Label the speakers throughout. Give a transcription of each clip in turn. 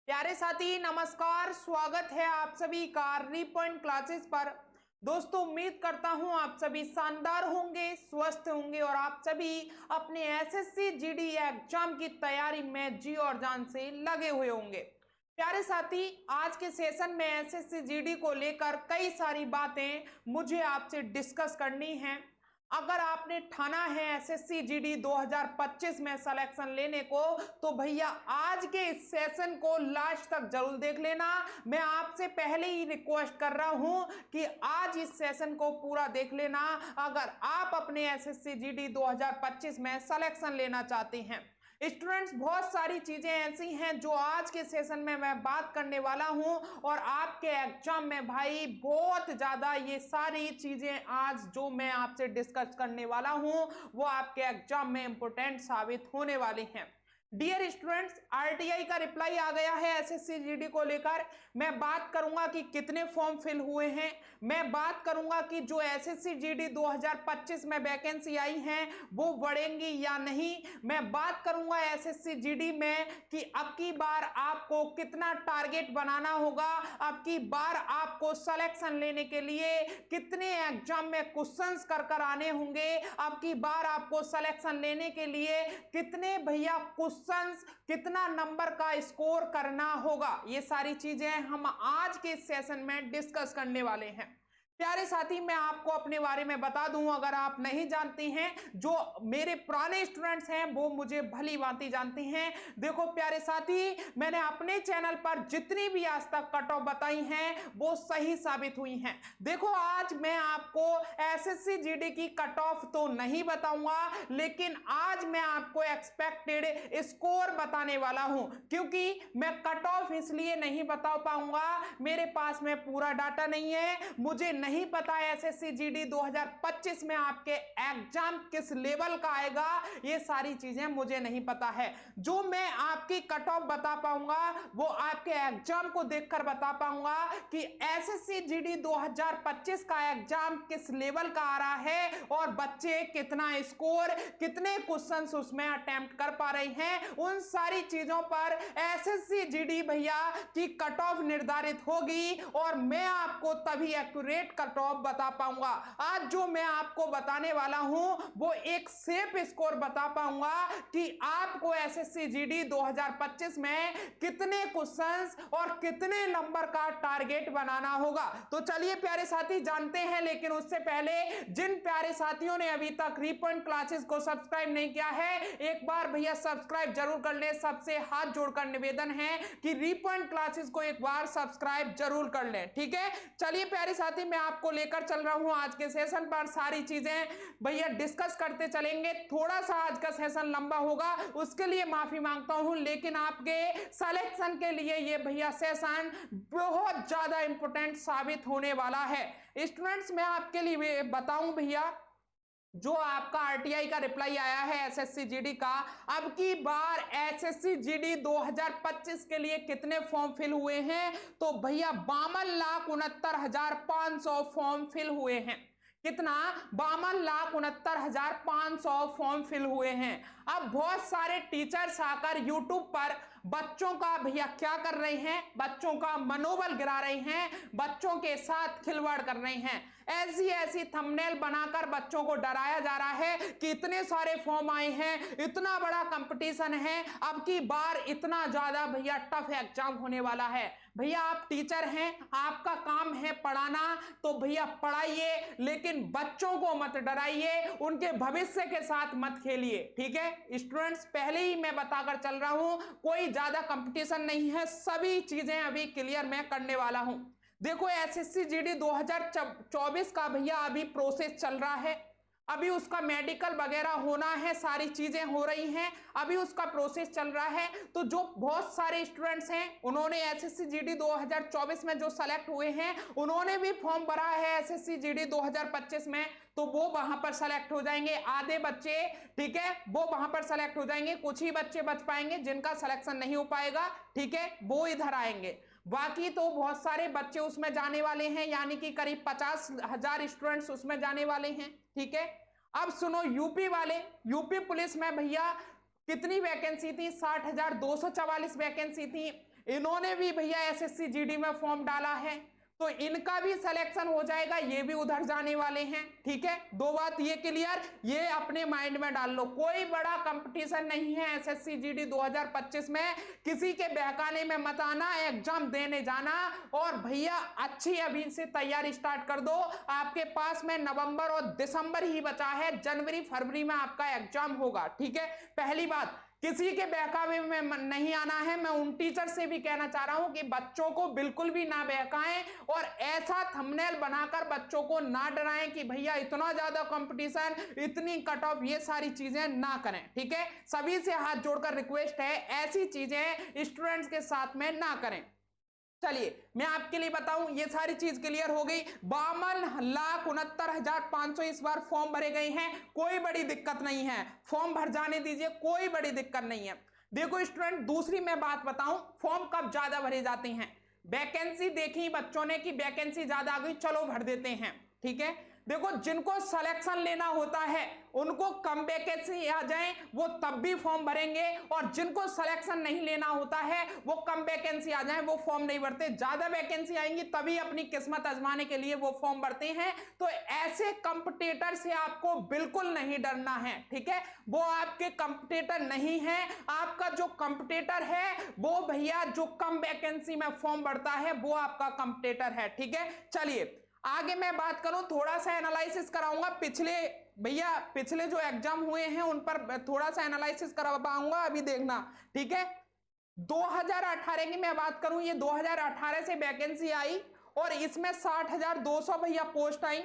Speaker 1: प्यारे साथी नमस्कार, स्वागत है आप सभी का रीपॉइंट क्लासेस पर। दोस्तों उम्मीद करता हूं आप सभी शानदार होंगे, स्वस्थ होंगे और आप सभी अपने एसएससी जीडी एग्जाम की तैयारी में जी और जान से लगे हुए होंगे। प्यारे साथी, आज के सेशन में एसएससी जीडी को लेकर कई सारी बातें मुझे आपसे डिस्कस करनी है। अगर आपने ठाना है एसएससी जीडी 2025 में सिलेक्शन लेने को, तो भैया आज के इस सेशन को लास्ट तक जरूर देख लेना। मैं आपसे पहले ही रिक्वेस्ट कर रहा हूं कि आज इस सेशन को पूरा देख लेना अगर आप अपने एसएससी जीडी 2025 में सिलेक्शन लेना चाहते हैं। स्टूडेंट्स, बहुत सारी चीजें ऐसी हैं जो आज के सेशन में मैं बात करने वाला हूं और आपके एग्जाम में भाई बहुत ज्यादा ये सारी चीजें आज जो मैं आपसे डिस्कस करने वाला हूं वो आपके एग्जाम में इंपॉर्टेंट साबित होने वाले हैं। डियर स्टूडेंट्स, आरटीआई का रिप्लाई आ गया है एसएससी जीडी को लेकर। मैं बात करूंगा कि कितने फॉर्म फिल हुए हैं, मैं बात करूंगा कि जो एसएससी जीडी 2025 में वैकेंसी आई हैं वो बढ़ेंगी या नहीं। मैं बात करूंगा एसएससी जीडी में कि अब की बार आपको कितना टारगेट बनाना होगा, अब की बार आपको सिलेक्शन लेने के लिए कितने एग्जाम में क्वेश्चंस कर आने होंगे, अब की बार आपको सिलेक्शन लेने के लिए कितने भैया क्वेश्चंस, कितना नंबर का स्कोर करना होगा। ये सारी चीजें हम आज के सेशन में डिस्कस करने वाले हैं। प्यारे साथी, मैं आपको अपने बारे में बता दूं, अगर आप नहीं जानते हैं, जो मेरे पुराने स्टूडेंट्स हैं वो मुझे भली भांति जानते हैं। देखो प्यारे साथी, मैंने अपने चैनल पर जितनी भी आज तक कट ऑफ बताई हैं वो सही साबित हुई हैं। देखो आज मैं आपको एसएससी जीडी की कट ऑफ तो नहीं बताऊंगा, लेकिन आज मैं आपको एक्सपेक्टेड स्कोर बताने वाला हूं। क्योंकि मैं कट ऑफ इसलिए नहीं बता पाऊंगा, मेरे पास में पूरा डाटा नहीं है, मुझे नहीं पता एसएससी जीडी 2025 में आपके एग्जाम किस लेवल का आएगा, ये सारी चीजें मुझे नहीं पता है। जो मैं आपकी कट ऑफ बता पाऊंगा वो आपके एग्जाम को देखकर बता पाऊंगा कि एसएससी जीडी 2025 का एग्जाम किस लेवल का आ रहा है और बच्चे कितना स्कोर, कितने क्वेश्चंस उसमें अटेम्प्ट कर पा रहे हैं। उन सारी चीजों पर एसएससी जीडी भैया की कट ऑफ निर्धारित होगी और मैं आपको तभी एक्यूरेट कट ऑफ बता पाऊंगा। आज जो मैं आपको बताने वाला हूं वो एक सेफ स्कोर बता पाऊंगा कि आपको एसएससी जीडी 2025 में कितने क्वेश्चंस और कितने नंबर का टारगेट बनाना होगा। तो चलिए प्यारे साथी जानते हैं, लेकिन उससे पहले जिन प्यारे साथियों ने अभी तक रीपॉइंट क्लासेस को सब्सक्राइब नहीं किया है, एक बार भैया सब्सक्राइब जरूर कर ले। सबसे हाथ जोड़कर निवेदन है कि रीपॉइंट क्लासेस को एक बार सब्सक्राइब जरूर कर ले, ठीक है। चलिए प्यारे साथी, मैं आपको लेकर चल रहा हूं आज के सेशन पर, सारी चीजें भैया डिस्कस करते चलेंगे। थोड़ा सा आज का सेशन लंबा होगा, उसके लिए माफी मांगता हूं, लेकिन आपके सिलेक्शन के लिए ये भैया सेशन बहुत ज्यादा इंपॉर्टेंट साबित होने वाला है। स्टूडेंट्स, मैं आपके लिए बताऊं भैया, जो आपका आरटीआई का रिप्लाई आया है एसएससी जीडी का, अब की बार एसएससी जीडी 2025 के लिए कितने फॉर्म फिल हुए हैं, तो भैया 52,69,500 फॉर्म फिल हुए हैं। कितना? 52,69,500 फॉर्म फिल हुए हैं। अब बहुत सारे टीचर्स आकर यूट्यूब पर बच्चों का भैया क्या कर रहे हैं, बच्चों का मनोबल गिरा रहे हैं, बच्चों के साथ खिलवाड़ कर रहे हैं। ऐसी थंबनेल बनाकर बच्चों को डराया जा रहा है कि इतने सारे फॉर्म आए हैं, इतना बड़ा कंपटीशन है, अब की बार इतना ज्यादा भैया टफ एग्जाम होने वाला है। भैया आप टीचर हैं, आपका काम है पढ़ाना, तो भैया पढ़ाइए, लेकिन बच्चों को मत डराइए, उनके भविष्य के साथ मत खेलिए, ठीक है। स्टूडेंट्स, पहले ही मैं बताकर चल रहा हूं, कोई ज्यादा कंपटीशन नहीं है, सभी चीजें अभी क्लियर मैं करने वाला हूं। देखो एसएससी जीडी 2024 का भैया अभी प्रोसेस चल रहा है, अभी उसका मेडिकल वगैरह होना है, सारी चीजें हो रही हैं, अभी उसका प्रोसेस चल रहा है। तो जो बहुत सारे स्टूडेंट्स हैं उन्होंने एसएससी जीडी 2024 में जो सेलेक्ट हुए हैं उन्होंने भी फॉर्म भरा है एसएससी जीडी 2025 में, तो वो वहां पर सेलेक्ट हो जाएंगे। आधे बच्चे, ठीक है, वो वहां पर सेलेक्ट हो जाएंगे, कुछ ही बच्चे बच पाएंगे, जिनका सिलेक्शन नहीं हो पाएगा, ठीक है, वो इधर आएंगे। बाकी तो बहुत सारे बच्चे उसमें जाने वाले हैं, यानी कि करीब 50,000 स्टूडेंट्स उसमें जाने वाले हैं, ठीक है। अब सुनो यूपी वाले, यूपी पुलिस में भैया कितनी वैकेंसी थी? 60,244 वैकेंसी थी। इन्होंने भी भैया एसएससी जीडी में फॉर्म डाला है, तो इनका भी सिलेक्शन हो जाएगा, ये भी उधर जाने वाले हैं। ठीक है, दो बात ये क्लियर, ये अपने माइंड में डाल लो। कोई बड़ा कंपटीशन नहीं है एसएससी जीडी 2025 में, किसी के बहकाने में मत आना, एग्जाम देने जाना और भैया अच्छी अभी से तैयारी स्टार्ट कर दो। आपके पास में नवंबर और दिसंबर ही बचा है, जनवरी फरवरी में आपका एग्जाम होगा। ठीक है, पहली बात, किसी के बहकावे में नहीं आना है। मैं उन टीचर से भी कहना चाह रहा हूं कि बच्चों को बिल्कुल भी ना बहकाएं और ऐसा थंबनेल बनाकर बच्चों को ना डराएं कि भैया इतना ज्यादा कंपटीशन, इतनी कट ऑफ, ये सारी चीजें ना करें। ठीक है, सभी से हाथ जोड़कर रिक्वेस्ट है, ऐसी चीजें स्टूडेंट्स के साथ में ना करें। चलिए मैं आपके लिए बताऊं, ये सारी चीज क्लियर हो गई। 52,69,500 इस बार फॉर्म भरे गए हैं, कोई बड़ी दिक्कत नहीं है, फॉर्म भर जाने दीजिए, कोई बड़ी दिक्कत नहीं है। देखो स्टूडेंट, दूसरी मैं बात बताऊं, फॉर्म कब ज्यादा भरे जाते हैं। वैकेंसी देखी बच्चों ने कि वैकेंसी ज्यादा आ गई, चलो भर देते हैं। ठीक है, देखो जिनको सिलेक्शन लेना होता है उनको कम वैकेंसी आ जाए वो तब भी फॉर्म भरेंगे, और जिनको सिलेक्शन नहीं लेना होता है वो कम वैकेंसी आ जाए वो फॉर्म नहीं भरते। ज्यादा वैकेंसी आएंगी तभी अपनी किस्मत आजमाने के लिए वो फॉर्म भरते हैं। तो ऐसे कंपटीटर से आपको बिल्कुल नहीं डरना है। ठीक है, वो आपके कंपटीटर नहीं है, आपका जो कंपटीटर है वो भैया जो कम वैकेंसी में फॉर्म भरता है वो आपका कंपटीटर है। ठीक है, चलिए आगे मैं बात करूं, थोड़ा सा एनालिसिस कराऊंगा पिछले जो एग्जाम हुए हैं उन पर थोड़ा सा एनालिसिस करवाऊंगा, अभी देखना। ठीक है, 2018 की मैं बात करूं, ये 2018 से वैकेंसी आई और इसमें 60,200 भैया पोस्ट आई,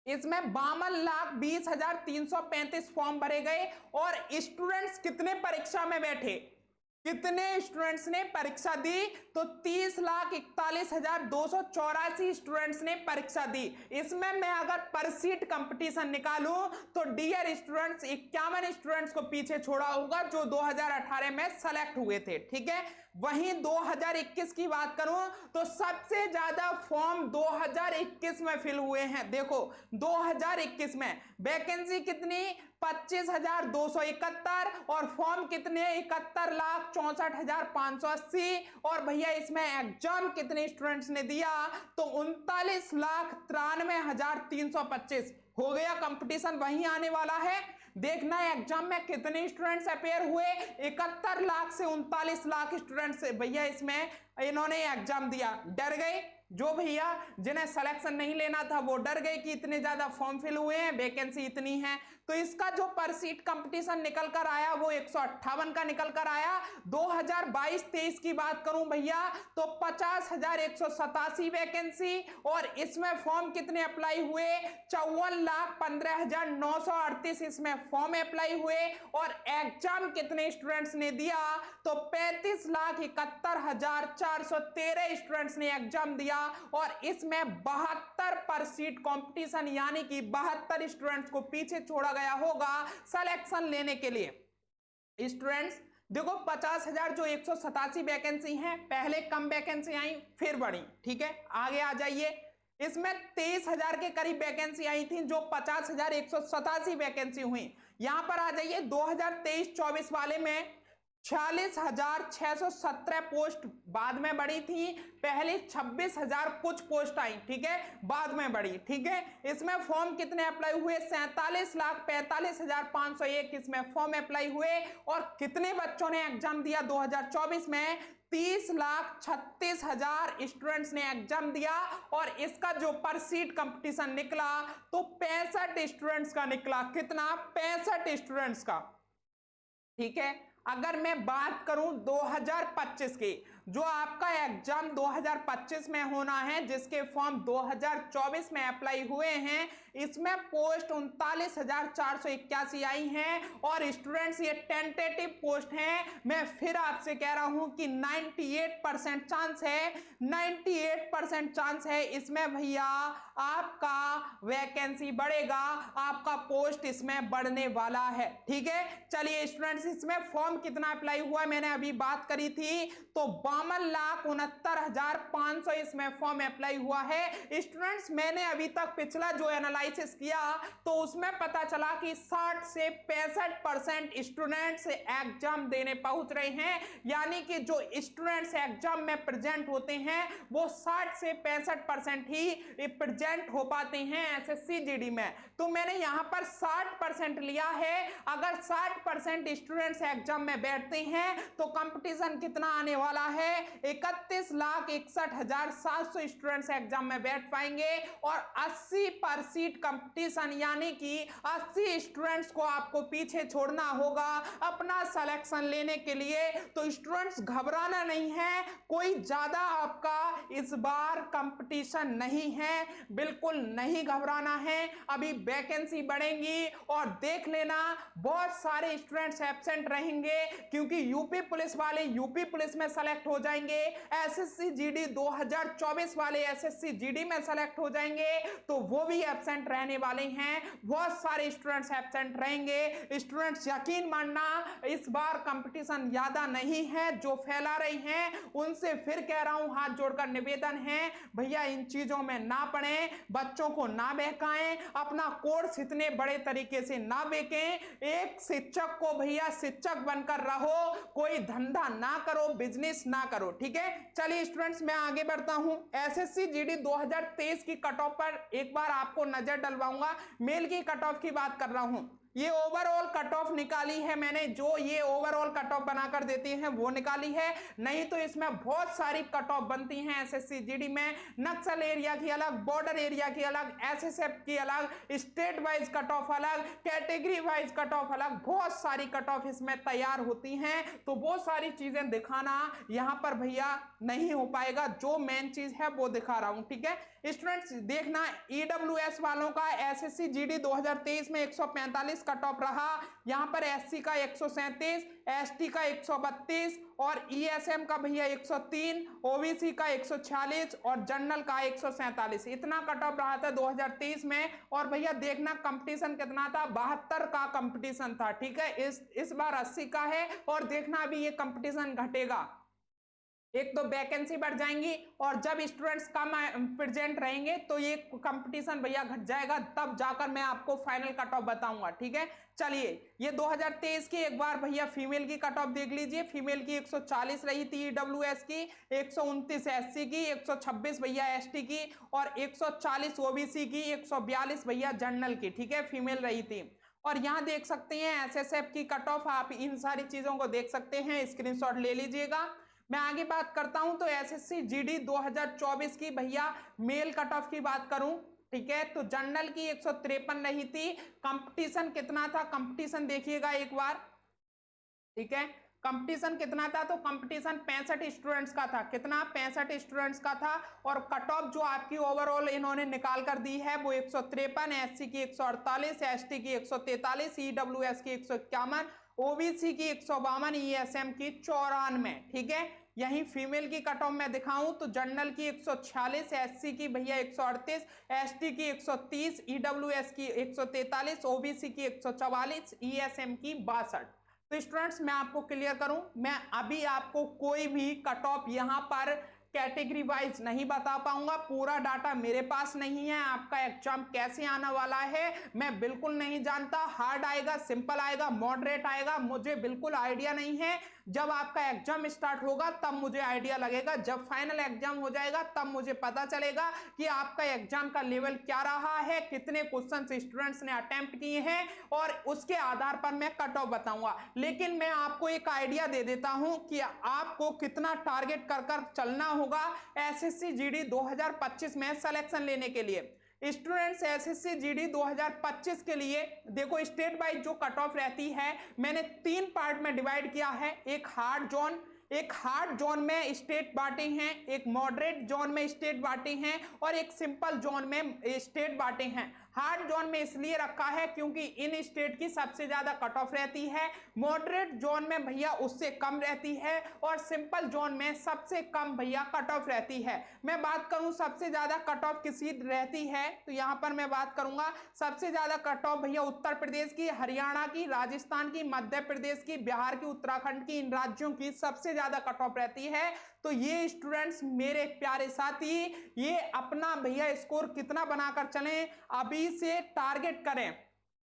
Speaker 1: इसमें 52,20,335 फॉर्म भरे गए। और स्टूडेंट्स कितने परीक्षा में बैठे, कितने स्टूडेंट्स ने परीक्षा दी, तो 30,41,284 स्टूडेंट्स ने परीक्षा दी। इसमें मैं अगर पर सीट कंपटीशन निकालूं तो डियर स्टूडेंट्स 51 स्टूडेंट्स को पीछे छोड़ा होगा जो 2018 में सेलेक्ट हुए थे। ठीक है, वहीं 2021 की बात करूं तो सबसे ज्यादा फॉर्म 2021 में फिल हुए हैं। देखो 2021 में वैकेंसी कितनी, 25,271 और फॉर्म कितने, 71,64,580। और भैया इसमें एग्जाम कितने स्टूडेंट्स ने दिया, तो 39,93,325। हो गया कंपटीशन वहीं आने वाला है। देखना है एग्जाम में कितने स्टूडेंट्स अपेयर हुए, 71 लाख से 39 लाख स्टूडेंट्स भैया इसमें इन्होंने एग्जाम दिया। डर गए जो भैया जिन्हें सिलेक्शन नहीं लेना था वो डर गए कि इतने ज्यादा फॉर्म फिल हुए हैं, वैकेंसी इतनी है। तो इसका जो पर सीट कंपटीशन निकल कर आया वो 158 का निकल कर आया। 2022-23 की बात करूं भैया तो 50,187 वैकेंसी और इसमें फॉर्म कितने अप्लाई हुए, 54,15,938 इसमें फॉर्म अप्लाई हुए। और एग्जाम कितने स्टूडेंट्स ने दिया, तो 35,71,413 स्टूडेंट्स ने एग्जाम दिया। और इसमें 72 पर सीट कंपटीशन यानी कि 72 स्टूडेंट्स को पीछे छोड़ा गया होगा सिलेक्शन लेने के लिए। स्टूडेंट्स देखो 50,000 जो 187 वैकेंसी हैं, पहले कम वैकेंसी आई फिर बढ़ी। ठीक है, आगे आ जाइए, इसमें 23,000 के करीब वैकेंसी आई थी जो 50,187 वैकेंसी हुई। यहां पर आ जाइए 2023-24 वाले में 46,617 पोस्ट बाद में बढ़ी थी, पहले 26,000 कुछ पोस्ट आई। ठीक है, बाद में बढ़ी। ठीक है, इसमें फॉर्म कितने अप्लाई हुए, 47,45,501 इसमें फॉर्म अप्लाई हुए। और कितने बच्चों ने एग्जाम दिया 2024 में, 30,36,000 स्टूडेंट्स ने एग्जाम दिया। और इसका जो पर सीट कंपटीशन निकला तो 65 स्टूडेंट्स का निकला। कितना, 65 स्टूडेंट्स का। ठीक है, अगर मैं बात करूं 2025 की, जो आपका एग्जाम 2025 में होना है जिसके फॉर्म 2024 में अप्लाई हुए हैं, इसमें पोस्ट 39,481 आई हैं। और स्टूडेंट्स ये टेंटेटिव पोस्ट हैं। मैं फिर आपसे कह रहा हूं कि 98% चांस है, 98% चांस है इसमें भैया आपका वैकेंसी बढ़ेगा, आपका पोस्ट इसमें बढ़ने वाला है। ठीक है, चलिए स्टूडेंट्स इसमें फॉर्म कितना अप्लाई हुआ मैंने अभी बात करी थी, तो 52,69,500 इसमें फॉर्म अप्लाई हुआ है। स्टूडेंट्स मैंने अभी तक पिछला जो एनालिसिस किया तो उसमें पता चला कि 60 से 65% स्टूडेंट्स एग्जाम देने पहुंच रहे हैं, यानी कि जो स्टूडेंट्स एग्जाम में प्रेजेंट होते हैं वो 60 से 65% ही प्रेजेंट हो पाते हैं एसएससी जीडी में। तो मैंने यहाँ पर 60% लिया है। अगर 60% स्टूडेंट्स एग्जाम में बैठते हैं तो कंपटीशन कितना आने वाला है, 31,61,700 स्टूडेंट्स एग्जाम में बैठ पाएंगे और 80 पर सीट कंपटीशन, यानी कि 80 स्टूडेंट्स को आपको पीछे छोड़ना होगा अपना सिलेक्शन लेने के लिए। तो स्टूडेंट्स घबराना नहीं है, कोई ज्यादा आपका इस बार कंपटीशन नहीं है, बिल्कुल नहीं घबराना है। अभी वैकेंसी बढ़ेंगी और देख लेना बहुत सारे स्टूडेंट्स एब्सेंट रहेंगे क्योंकि यूपी पुलिस वाले यूपी पुलिस में सेलेक्ट हो जाएंगे, एसएससी जीडी 2024 वाले एसएससी जीडी में सेलेक्ट हो जाएंगे तो वो भी एब्सेंट रहने वाले हैं। बहुत सारे स्टूडेंट्स एब्सेंट रहेंगे। स्टूडेंट्स यकीन मानना इस बार कंपटीशन ज्यादा नहीं है। जो फैला रही हैं उनसे फिर कह रहा हूं, हाथ जोड़कर निवेदन है भैया इन चीजों में ना पड़े, बच्चों को ना बहकाएं, अपना कोर्स इतने बड़े तरीके से ना बेचें। एक शिक्षक को भैया शिक्षक बनकर रहो, कोई धंधा ना करो, बिजनेस ना करो, ठीक है। चलिए स्टूडेंट्स मैं आगे बढ़ता हूं। एसएससी जीडी 2023 की कट ऑफ पर एक बार आपको नजर डलवाऊंगा। मेल की कट ऑफ की बात कर रहा हूं। ये ओवरऑल कट ऑफ निकाली है मैंने, जो ये ओवरऑल कट ऑफ बनाकर देती हैं वो निकाली है, नहीं तो इसमें बहुत सारी कट ऑफ बनती हैं एसएससी जीडी में। नक्सल एरिया की अलग, बॉर्डर एरिया की अलग, एसएसएफ की अलग, स्टेट वाइज कट ऑफ अलग, कैटेगरी वाइज कट ऑफ अलग, बहुत सारी कट ऑफ इसमें तैयार होती हैं। तो वो सारी चीजें दिखाना यहाँ पर भैया नहीं हो पाएगा, जो मेन चीज है वो दिखा रहा हूं, ठीक है। स्टूडेंट्स देखना ईडब्ल्यूएस वालों का एसएससी जीडी 2023 में 145 कट ऑफ रहा। यहाँ पर एससी का 137, एसटी का 132 और ईएसएम का भैया 103, ओबीसी का 146 और जनरल का 147। इतना कट ऑफ रहा था 2023 में। और भैया देखना कंपटीशन कितना था, 72 का कंपटीशन था, ठीक है। इस बार 80 का है और देखना अभी ये कंपटीशन घटेगा। एक तो वैकेंसी बढ़ जाएंगी और जब स्टूडेंट्स कम प्रेजेंट रहेंगे तो ये कंपटीशन भैया घट जाएगा, तब जाकर मैं आपको फाइनल कट ऑफ बताऊंगा, ठीक है। चलिए ये 2023 की एक बार भैया फीमेल की कट ऑफ देख लीजिए। फीमेल की 140 रही थी ईडब्ल्यूएस की, 129 एससी की, 126 भैया एसटी की और 140 ओबीसी की, 142 भैया जनरल की, ठीक है, फीमेल रही थी। और यहाँ देख सकते हैं एसएसएफ की कट ऑफ, आप इन सारी चीजों को देख सकते हैं, स्क्रीनशॉट ले लीजिएगा। मैं आगे बात करता हूं तो एसएससी जीडी 2024 की भैया मेल कट ऑफ की बात करूं, ठीक है, तो जनरल की 153 रही थी। कंपटीशन कितना था, कंपटीशन देखिएगा एक बार, ठीक है। कंपटीशन कितना था, तो कंपटीशन 65 स्टूडेंट्स का था। कितना, 65 स्टूडेंट्स का था। और कट ऑफ जो आपकी ओवरऑल इन्होंने निकाल कर दी है वो 153, एससी की 148, एसटी की 143, ईडब्ल्यूएस की 151, ओबीसी की 152, ईएसएम की 94, ठीक है। यही फीमेल की कट ऑफ में दिखाऊं तो जनरल की 146, एससी की भैया 138, एसटी की 130, ईडब्ल्यूएस की 143, ओबीसी की 144, ईएसएम की 62। तो स्टूडेंट्स मैं आपको क्लियर करूं, मैं अभी आपको कोई भी कट ऑफ यहां पर कैटेगरी वाइज नहीं बता पाऊंगा, पूरा डाटा मेरे पास नहीं है। आपका एग्जाम कैसे आने वाला है मैं बिल्कुल नहीं जानता, हार्ड आएगा, सिंपल आएगा, मॉडरेट आएगा, मुझे बिल्कुल आइडिया नहीं है। जब आपका एग्जाम स्टार्ट होगा तब मुझे आइडिया लगेगा, जब फाइनल एग्जाम हो जाएगा तब मुझे पता चलेगा कि आपका एग्जाम का लेवल क्या रहा है, कितने क्वेश्चन स्टूडेंट्स ने अटेम्प्ट किए हैं, और उसके आधार पर मैं कट ऑफ बताऊंगा। लेकिन मैं आपको एक आइडिया दे देता हूं कि आपको कितना टारगेट कर चलना होगा एसएससी जीडी 2025 में सिलेक्शन लेने के लिए। स्टूडेंट्स एसएससी जीडी 2025 के लिए देखो स्टेट वाइज जो कट ऑफ रहती है मैंने 3 पार्ट में डिवाइड किया है। एक हार्ड जोन में स्टेट बांटे हैं, एक मॉडरेट जोन में स्टेट बांटे हैं और एक सिंपल जोन में स्टेट बांटे हैं। हार्ड जोन में इसलिए रखा है क्योंकि इन स्टेट की सबसे ज्यादा कट ऑफ रहती है, मॉडरेट जोन में भैया उससे कम रहती है और सिंपल जोन में सबसे कम भैया कट ऑफ रहती है। मैं बात करूं सबसे ज्यादा कट ऑफ किसी रहती है तो यहां पर मैं बात करूंगा सबसे ज्यादा कट ऑफ भैया उत्तर प्रदेश की, हरियाणा की, राजस्थान की, मध्य प्रदेश की, बिहार की, उत्तराखंड की, इन राज्यों की सबसे ज्यादा कट ऑफ रहती है। तो ये स्टूडेंट्स मेरे प्यारे साथी ये अपना भैया स्कोर कितना बनाकर चलें, अभी से टारगेट करें।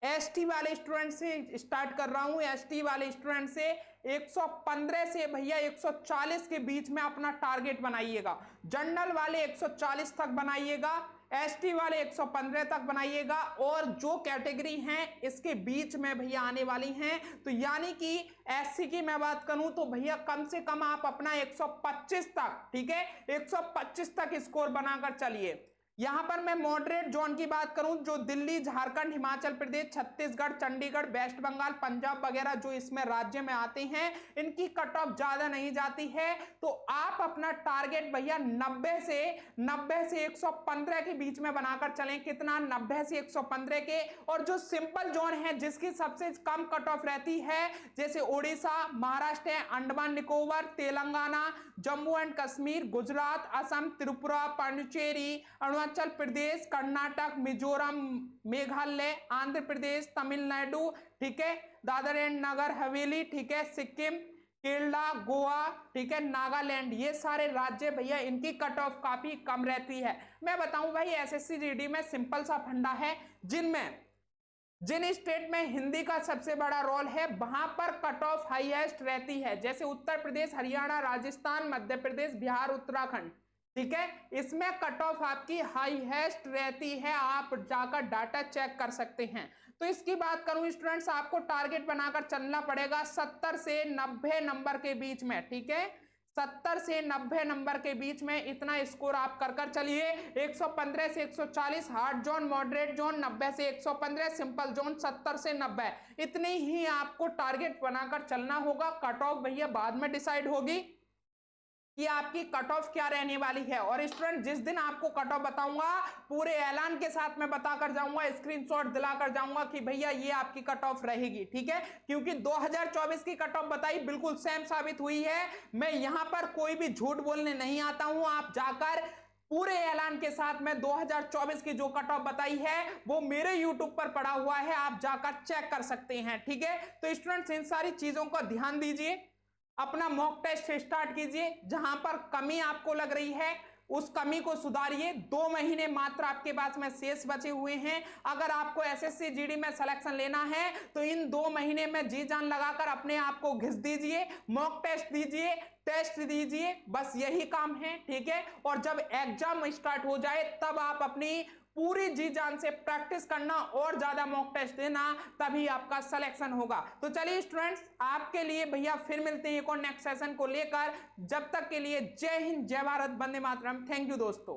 Speaker 1: एसटी वाले स्टूडेंट से स्टार्ट कर रहा हूं, एसटी वाले स्टूडेंट से 115 से भैया 140 के बीच में अपना टारगेट बनाइएगा। जनरल वाले 140 तक बनाइएगा, एसटी वाले 115 तक बनाइएगा और जो कैटेगरी हैं इसके बीच में भैया आने वाली हैं, तो यानी कि एससी की मैं बात करूं तो भैया कम से कम आप अपना 125 तक, ठीक है, 125 तक स्कोर बनाकर चलिए। यहां पर मैं मॉडरेट जोन की बात करूं जो दिल्ली, झारखंड, हिमाचल प्रदेश, छत्तीसगढ़, चंडीगढ़, वेस्ट बंगाल, पंजाब वगैरह जो इसमें राज्य में आते हैं, इनकी कट ऑफ ज्यादा नहीं जाती है। तो आप अपना टारगेट भैया 90 से 115 के बीच में बनाकर चलें। कितना? 90 से 115 के। और जो सिंपल जोन है जिसकी सबसे कम कट ऑफ रहती है, जैसे उड़ीसा, महाराष्ट्र, अंडमान निकोबार, तेलंगाना, जम्मू एंड कश्मीर, गुजरात, असम, त्रिपुरा, पांडिचेरी, अरुणाचल प्रदेश, कर्नाटक, मिजोरम, मेघालय, आंध्र प्रदेश, तमिलनाडु, ठीक है, दादर एंड नगर हवेली, ठीक है, सिक्किम, केरला, गोवा, ठीक है, नागालैंड, ये सारे राज्य भैया इनकी कट ऑफ काफी कम रहती है। मैं बताऊं भाई एसएससी जीडी में सिंपल सा फंडा है, जिन स्टेट में हिंदी का सबसे बड़ा रोल है वहां पर कट ऑफ हाईएस्ट रहती है, जैसे उत्तर प्रदेश, हरियाणा, राजस्थान, मध्य प्रदेश, बिहार, उत्तराखंड, ठीक है, इसमें कट ऑफ आपकी हाईएस्ट रहती है। आप जाकर डाटा चेक कर सकते हैं। तो इसकी बात करूं स्टूडेंट्स, आपको टारगेट बनाकर चलना पड़ेगा 70 से 90 नंबर के बीच में, ठीक है, 70 से 90 नंबर के बीच में इतना स्कोर आप कर चलिए। 115 से 140 हार्ड जोन, मॉडरेट जोन 90 से 115, सिंपल जोन 70 से 90, इतनी ही आपको टारगेट बनाकर चलना होगा। कट ऑफ भैया बाद में डिसाइड होगी कि आपकी कट ऑफ क्या रहने वाली है। और स्टूडेंट जिस दिन आपको कट ऑफ बताऊंगा पूरे ऐलान के साथ मैं बताकर जाऊंगा, स्क्रीनशॉट दिलाकर जाऊंगा कि भैया ये आपकी कट ऑफ रहेगी, ठीक है, क्योंकि 2024 की कट ऑफ बताई बिल्कुल सेम साबित हुई है। मैं यहां पर कोई भी झूठ बोलने नहीं आता हूं, आप जाकर पूरे ऐलान के साथ में 2024 की जो कट ऑफ बताई है वो मेरे YouTube पर पड़ा हुआ है, आप जाकर चेक कर सकते हैं, ठीक है। तो स्टूडेंट्स इन सारी चीजों को ध्यान दीजिए, अपना मॉक टेस्ट स्टार्ट कीजिए, जहां पर कमी आपको लग रही है उस कमी को सुधारिए। 2 महीने मात्र आपके पास में शेष बचे हुए हैं। अगर आपको एसएससी जीडी में सिलेक्शन लेना है तो इन 2 महीने में जी जान लगाकर अपने आप को घिस दीजिए, मॉक टेस्ट दीजिए, टेस्ट दीजिए, बस यही काम है, ठीक है। और जब एग्जाम स्टार्ट हो जाए तब आप अपनी पूरी जी जान से प्रैक्टिस करना और ज्यादा मॉक टेस्ट देना, तभी आपका सिलेक्शन होगा। तो चलिए स्टूडेंट्स आपके लिए भैया फिर मिलते हैं एक और नेक्स्ट सेशन को लेकर। जब तक के लिए जय हिंद, जय भारत, वंदे मातरम। थैंक यू दोस्तों।